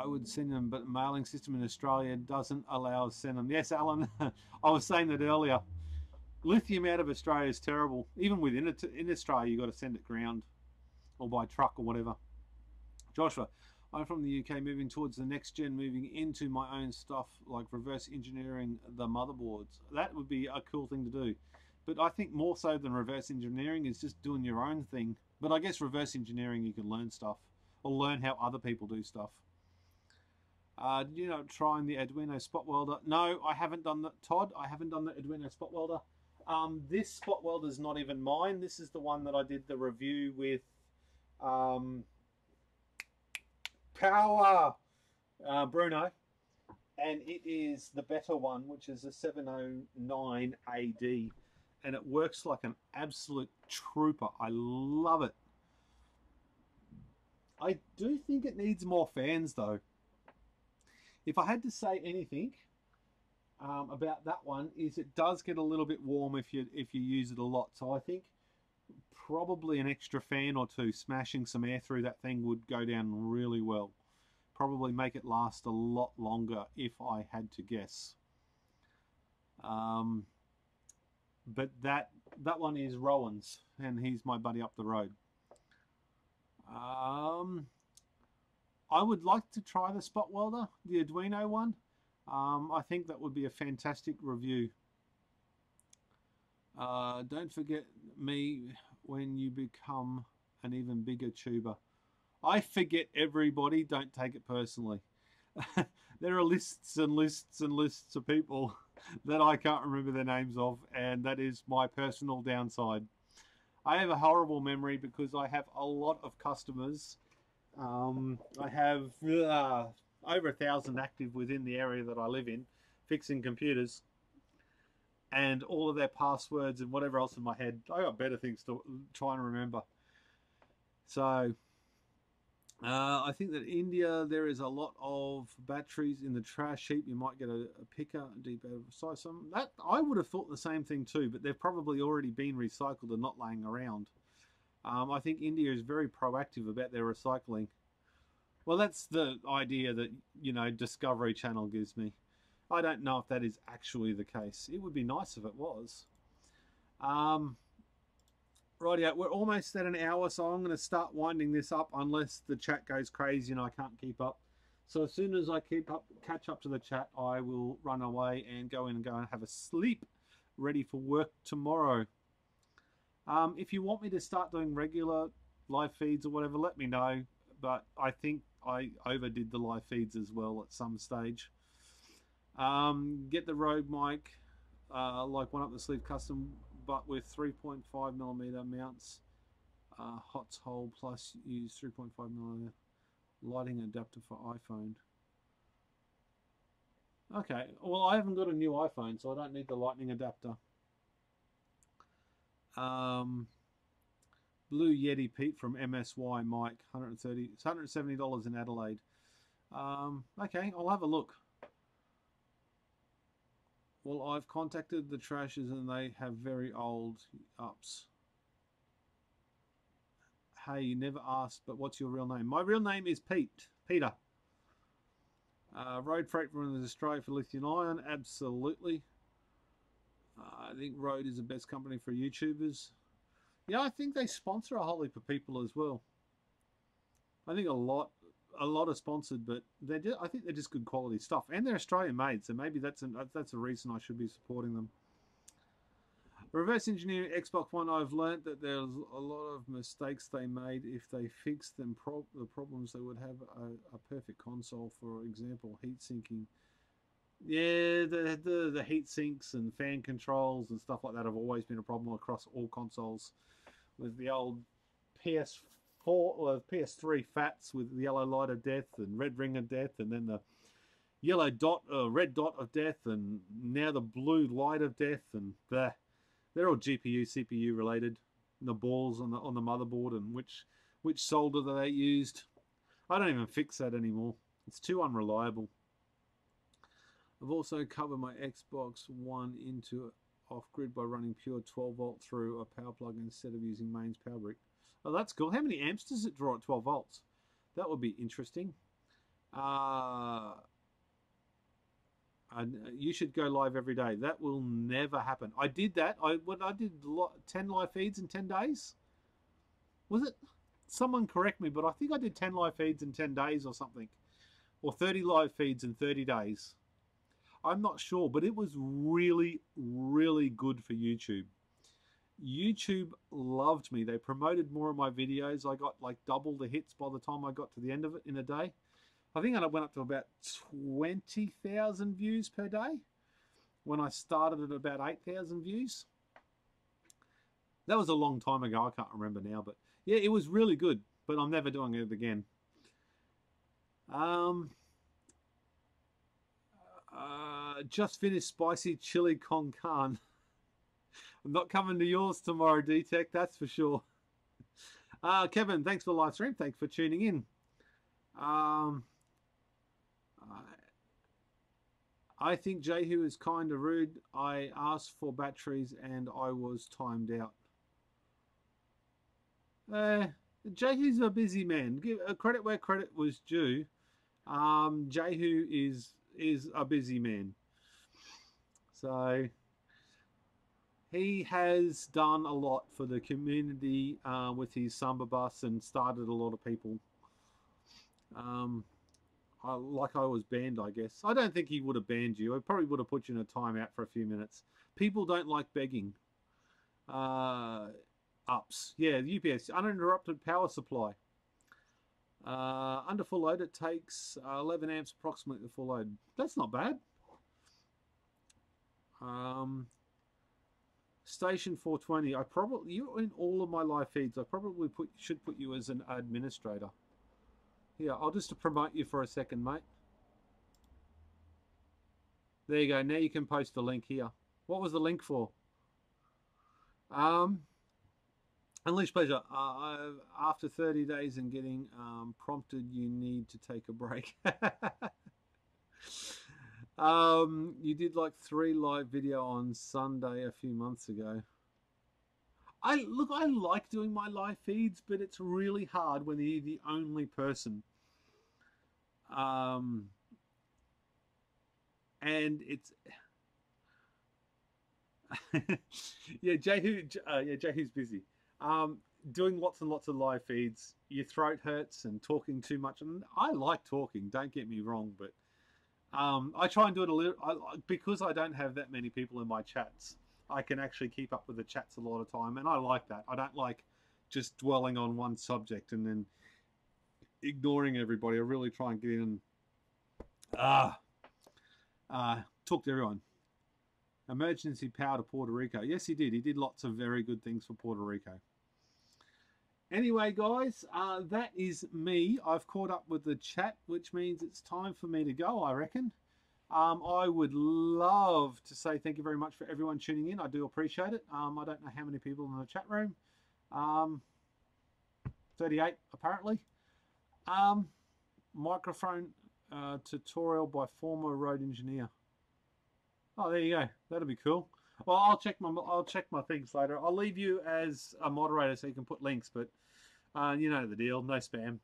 would send them, but the mailing system in Australia doesn't allow us to send them. Yes, Alan, I was saying that earlier. Lithium out of Australia is terrible. Even within it, in Australia, you've got to send it ground or by truck or whatever. Joshua, I'm from the UK, moving towards the next gen, moving into my own stuff, like reverse engineering the motherboards. That would be a cool thing to do. But I think more so than reverse engineering is just doing your own thing. But I guess reverse engineering, you can learn stuff or learn how other people do stuff. Did you know trying the Arduino spot welder? No, I haven't done that, Todd. I haven't done the Arduino spot welder. This spot welder is not even mine. This is the one that I did the review with Bruno. and it is the better one, which is a 709 AD, and it works like an absolute trooper. I love it. I do think it needs more fans though. If I had to say anything about that one, is it does get a little bit warm if you use it a lot. So I think probably an extra fan or two smashing some air through that thing would go down really well. Probably make it last a lot longer if I had to guess. But that one is Rowan's, and he's my buddy up the road. I would like to try the spot welder, the Arduino one. I think that would be a fantastic review. Don't forget me when you become an even bigger tuber. I forget everybody, don't take it personally. There are lists and lists and lists of people that I can't remember their names of, and that is my personal downside. I have a horrible memory because I have a lot of customers. I have over 1,000 active within the area that I live in, fixing computers, and all of their passwords and whatever else in my head. I got better things to try and remember. So I think that India, there is a lot of batteries in the trash heap. You might get a picker, deep out of size. Some that I would have thought the same thing too, but they've probably already been recycled and not laying around. I think India is very proactive about their recycling. Well, that's the idea that, you know, Discovery Channel gives me. I don't know if that is actually the case. It would be nice if it was. Rightio, we're almost at an hour, so I'm going to start winding this up unless the chat goes crazy and I can't keep up. So as soon as I catch up to the chat, I will run away and go and have a sleep, ready for work tomorrow. If you want me to start doing regular live feeds or whatever, let me know. But I think I overdid the live feeds as well at some stage. Get the Rode mic, like one up the sleeve custom, but with 3.5mm mounts, HOTS hole, plus use 3.5mm lighting adapter for iPhone. Okay, well, I haven't got a new iPhone, so I don't need the lightning adapter. Blue Yeti Pete from MSY Mike, it's $170 in Adelaide. Okay, I'll have a look. Well, I've contacted the trashers and they have very old ups. Hey, you never asked, but what's your real name? My real name is Peter. Road Freight from Australia for lithium ion, absolutely. I think Rode is the best company for YouTubers. Yeah, I think they sponsor a whole heap of people as well. I think a lot are sponsored, but I think they're just good quality stuff, and they're Australian made, so maybe that's a reason I should be supporting them. Reverse engineering Xbox One, I've learnt that there's a lot of mistakes they made. If they fixed them, the problems, they would have a perfect console. For example, heat sinking. Yeah, the heat sinks and fan controls and stuff like that have always been a problem across all consoles. With the old PS4 or PS3 fats with the yellow light of death and red ring of death, and then the yellow dot, red dot of death, and now the blue light of death, and they're all GPU, CPU related. And the balls on the motherboard and which solder they used. I don't even fix that anymore. It's too unreliable. I've also covered my Xbox One into off-grid by running pure 12 volt through a power plug instead of using mains power brick. Oh, that's cool. How many amps does it draw at 12 volts? That would be interesting. You should go live every day. That will never happen. I did that. I did 10 live feeds in 10 days. Was it? Someone correct me, but I think I did 10 live feeds in 10 days or something. Or 30 live feeds in 30 days. I'm not sure, but it was really, really good for YouTube. YouTube loved me. They promoted more of my videos. I got like double the hits by the time I got to the end of it in a day. I think I went up to about 20,000 views per day when I started at about 8,000 views. That was a long time ago. I can't remember now, but yeah, it was really good, but I'm never doing it again. Just finished spicy chili con carne. I'm not coming to yours tomorrow, D-Tech, that's for sure. Kevin, thanks for the live stream. Thanks for tuning in. I think Jehu is kind of rude. I asked for batteries and I was timed out. Jehu's a busy man. Give credit where credit was due. Jehu is a busy man. So he has done a lot for the community with his Samba bus and started a lot of people. Like I was banned, I guess. I don't think he would have banned you. I probably would have put you in a timeout for a few minutes. People don't like begging. Ups. Yeah, UPS. Uninterrupted power supply. Under full load, it takes 11 amps approximately to full load. That's not bad. Station 420. You're in all of my live feeds. I probably should put you as an administrator. Here, I'll just promote you for a second, mate. There you go. Now you can post the link here. What was the link for? Unleash pleasure. After 30 days and getting prompted, you need to take a break. You did like 3 live video on Sunday a few months ago. I like doing my live feeds, but it's really hard when you're the only person. And it's yeah, Jehu's busy. Doing lots and lots of live feeds. Your throat hurts and talking too much, and I like talking. Don't get me wrong, but I try and do it a little because I don't have that many people in my chats. I can actually keep up with the chats a lot of time, and I like that. I don't like just dwelling on one subject and then ignoring everybody. I really try and get in and talk to everyone. Emergency power to Puerto Rico. Yes, he did. He did lots of very good things for Puerto Rico. Anyway, guys, that is me. I've caught up with the chat, which means it's time for me to go, I reckon. I would love to say thank you very much for everyone tuning in. I do appreciate it. I don't know how many people in the chat room. 38, apparently. Microphone tutorial by former road engineer. Oh, there you go. That'll be cool. Well, I'll check my things later. I'll leave you as a moderator so you can put links, but you know the deal. No spam.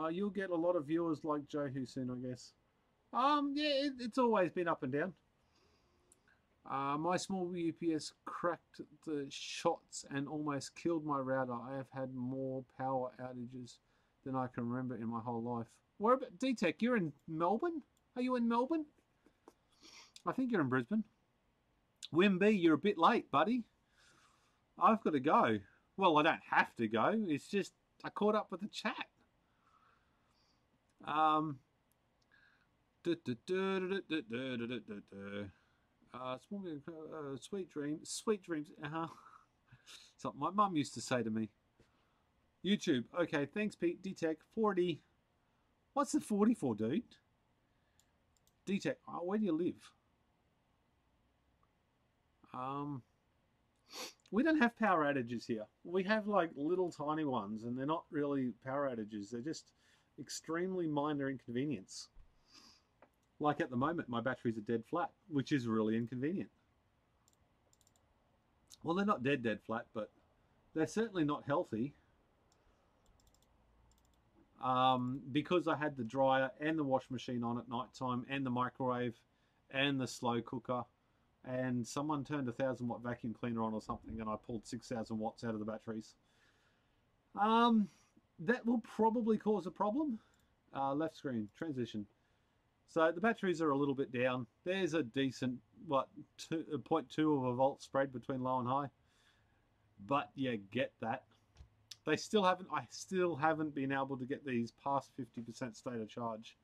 You'll get a lot of viewers like Jehu soon, I guess. Yeah, it's always been up and down. My small UPS cracked the shots and almost killed my router. I have had more power outages than I can remember in my whole life. Where about D-Tech? You're in Melbourne? Are you in Melbourne? I think you're in Brisbane. Wimby, you're a bit late, buddy. I've got to go. Well, I don't have to go. It's just I caught up with the chat. Sweet dreams. Sweet dreams. Something my mum used to say to me. YouTube. Okay, thanks, Pete. D-Tech 40. What's the 40 for, dude? D-Tech. Oh, where do you live? We don't have power outages here. We have like little tiny ones, and they're not really power outages. They're just extremely minor inconvenience. Like at the moment, my batteries are dead flat, which is really inconvenient. Well, they're not dead flat, but they're certainly not healthy. Because I had the dryer and the wash machine on at night time, and the microwave and the slow cooker, and someone turned a 1000-watt vacuum cleaner on or something, and I pulled 6000 watts out of the batteries. That will probably cause a problem. Left screen transition. So the batteries are a little bit down. There's a decent 0.2 of a volt spread between low and high, but you get that. I still haven't been able to get these past 50% state of charge.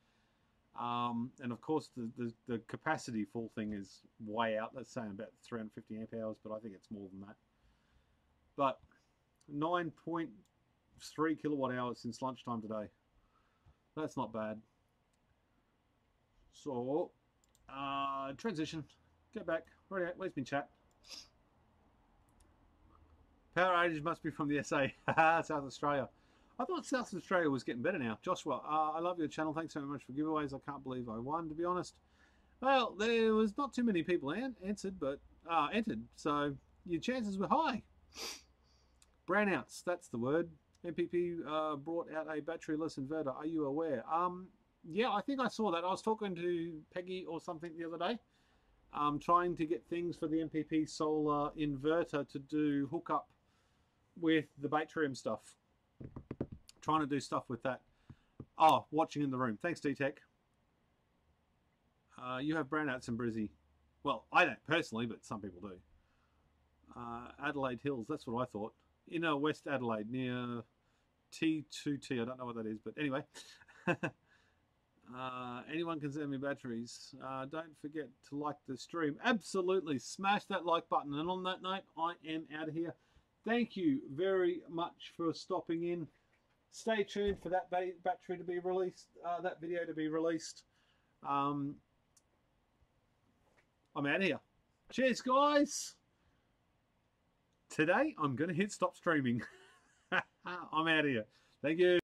And of course the capacity full thing is way out. Let's say about 350 amp hours, but I think it's more than that. But 9.3 kilowatt hours since lunchtime today. That's not bad. So, transition. Go back. Right, where's my chat? Power outage must be from the SA. South Australia. I thought South Australia was getting better now. Joshua, I love your channel. Thanks so much for giveaways. I can't believe I won, to be honest. Well, there was not too many people entered, so your chances were high. Brownouts, that's the word. MPP brought out a batteryless inverter. Are you aware? Yeah, I think I saw that. I was talking to Peggy or something the other day, trying to get things for the MPP solar inverter to do hookup with the Batrium stuff. Trying to do stuff with that. Oh, watching in the room. Thanks, D-Tech. You have brownouts in Brizzy. Well, I don't personally, but some people do. Adelaide Hills, that's what I thought. Inner West Adelaide, near T2T. I don't know what that is, but anyway. Anyone can send me batteries. Don't forget to like the stream. Absolutely. Smash that like button. And on that note, I am out of here. Thank you very much for stopping in. Stay tuned for that battery to be released, that video to be released. I'm out of here. Cheers, guys. Today, I'm going to hit stop streaming. I'm out of here. Thank you.